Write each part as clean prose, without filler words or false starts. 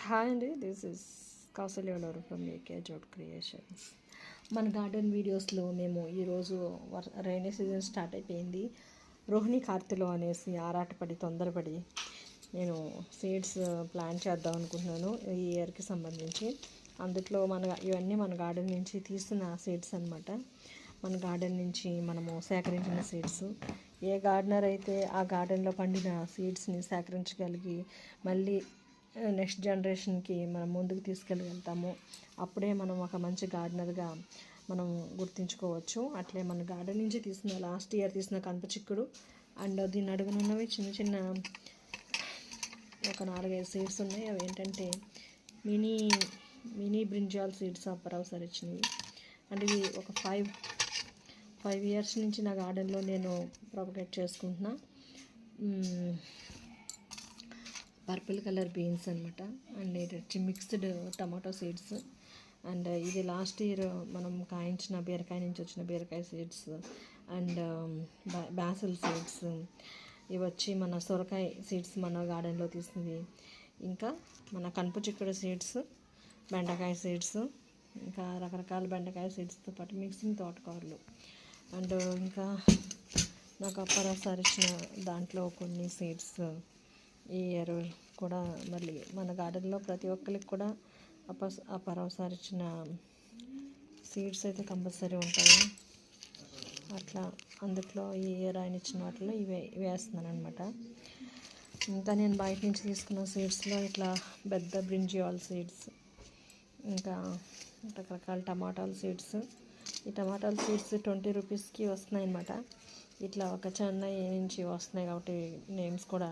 Hi అండి, this is కౌసల్యలోరు from AK జోట్ క్రియేషన్స్. మన గార్డెన్ వీడియోస్లో మేము ఈరోజు రైనీ సీజన్ స్టార్ట్ అయిపోయింది. రోహిణి కార్తెలో అనేసి ఆరాటపడి తొందరపడి నేను సీడ్స్ ప్లాంట్ చేద్దాం అనుకుంటున్నాను ఈ ఇయర్కి సంబంధించి. అందుట్లో ఇవన్నీ మన గార్డెన్ నుంచి తీస్తున్న సీడ్స్ అనమాట. మన గార్డెన్ నుంచి మనము సేకరించిన సీడ్స్. ఏ గార్డెనర్ అయితే ఆ గార్డెన్లో పండిన సీడ్స్ని సేకరించగలిగి మళ్ళీ నెక్స్ట్ జనరేషన్కి మనం ముందుకు తీసుకెళ్ళగలుగుతాము, అప్పుడే మనం ఒక మంచి గార్డెనర్గా మనం గుర్తించుకోవచ్చు. అట్లే మన గార్డెన్ నుంచి తీసిన లాస్ట్ ఇయర్ తీసిన కనప చిక్కుడు అండ్ దీని అడుగునున్నవి చిన్న చిన్న ఒక 4-5 సీడ్స్ ఉన్నాయి. అవి ఏంటంటే మినీ బ్రింజాల్ సీడ్స్ అప్పరవసరి ఇచ్చినవి. అండ్ ఇవి ఒక 5 ఇయర్స్ నుంచి నా గార్డెన్లో నేను ప్రొపగేట్ చేసుకుంటున్నా. పర్పుల్ కలర్ బీన్స్ అనమాట. అండ్ ఇది మిక్స్డ్ టమాటో సీడ్స్. అండ్ ఇది లాస్ట్ ఇయర్ మనం కాయించిన బీరకాయ నుంచి వచ్చిన బీరకాయ సీడ్స్. And Basil seeds. ఇవి వచ్చి మన సొరకాయ సీడ్స్ మన గార్డెన్లో తీసింది. ఇంకా మన కనుపు చిక్కుడు సీడ్స్, బెండకాయ సీడ్స్, ఇంకా రకరకాల బెండకాయ సీడ్స్తో పాటు మిక్సింగ్ తోటకూరలు. అండ్ ఇంకా నాకు అప్పరసారి ఇచ్చిన దాంట్లో కొన్ని సీడ్స్ ఈ ఇయర్ కూడా మళ్ళీ మన గార్డెన్లో ప్రతి ఒక్కరికి కూడా అప్పరసారి ఇచ్చిన సీడ్స్ అయితే కంపల్సరీ ఉంటాయి. అట్లా అందుట్లో ఈ ఇయర్ ఆయన ఇచ్చిన వాటిలో ఇవి వేస్తున్నాను అనమాట. ఇంకా నేను బయట నుంచి తీసుకున్న సీడ్స్లో ఇట్లా పెద్ద బ్రింజియాల్ సీడ్స్, ఇంకా రకరకాల టమాటాల సీడ్స్. ఈ టమాటాల సీడ్స్ 20 రూపీస్కి వస్తున్నాయి అన్నమాట. ఇట్లా ఒక చెన్నై నుంచి వస్తున్నాయి కాబట్టి నేమ్స్ కూడా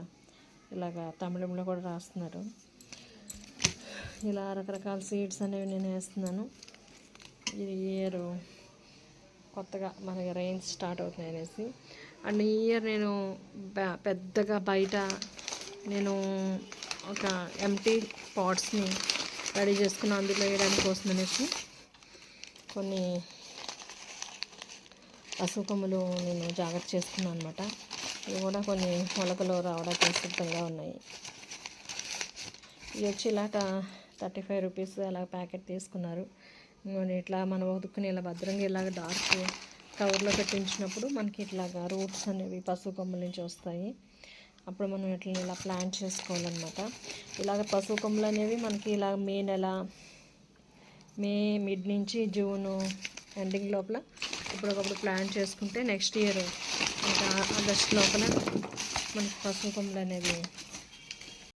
ఇలాగా తమిళంలో కూడా రాస్తున్నారు. ఇలా రకరకాల సీడ్స్ అనేవి నేను వేస్తున్నాను. ఈ ఇయర్ కొత్తగా మనకి రైన్స్ స్టార్ట్ అవుతున్నాయి అనేసి. అండ్ ఈ ఇయర్ నేను పెద్దగా బయట నేను ఒక ఎంటీ పాట్స్ని రెడీ చేసుకుని అందులో వేయడానికి కోసం అనేసి కొన్ని పసుపు కొమ్ములు నేను జాగ్రత్త చేసుకున్నాను అనమాట. ఇవి కూడా కొన్ని మొలకలు రావడానికి సిద్ధంగా ఉన్నాయి. ఇవి వచ్చి ఇలాగ 35 రూపీస్ అలా ప్యాకెట్ తీసుకున్నారు. ఇట్లా మనం ఉతుక్కుని ఇలా భద్రంగా ఇలాగ డార్క్ కవర్లో పెట్టించినప్పుడు మనకి ఇట్లాగా రూట్స్ అనేవి పసుపు కొమ్మల నుంచి వస్తాయి. అప్పుడు మనం ఇట్లా ఇలా ప్లాంట్ చేసుకోవాలన్నమాట. ఇలాగ పసుపు కొమ్మలు అనేవి మనకి ఇలా మే మిడ్ నుంచి జూను ఎండింగ్ లోపల ఇప్పటికప్పుడు ప్లాంట్ చేసుకుంటే నెక్స్ట్ ఇయర్ ఇంకా ఆగస్ట్ లోపల మనకి పసుపు కొమ్మలు అనేవి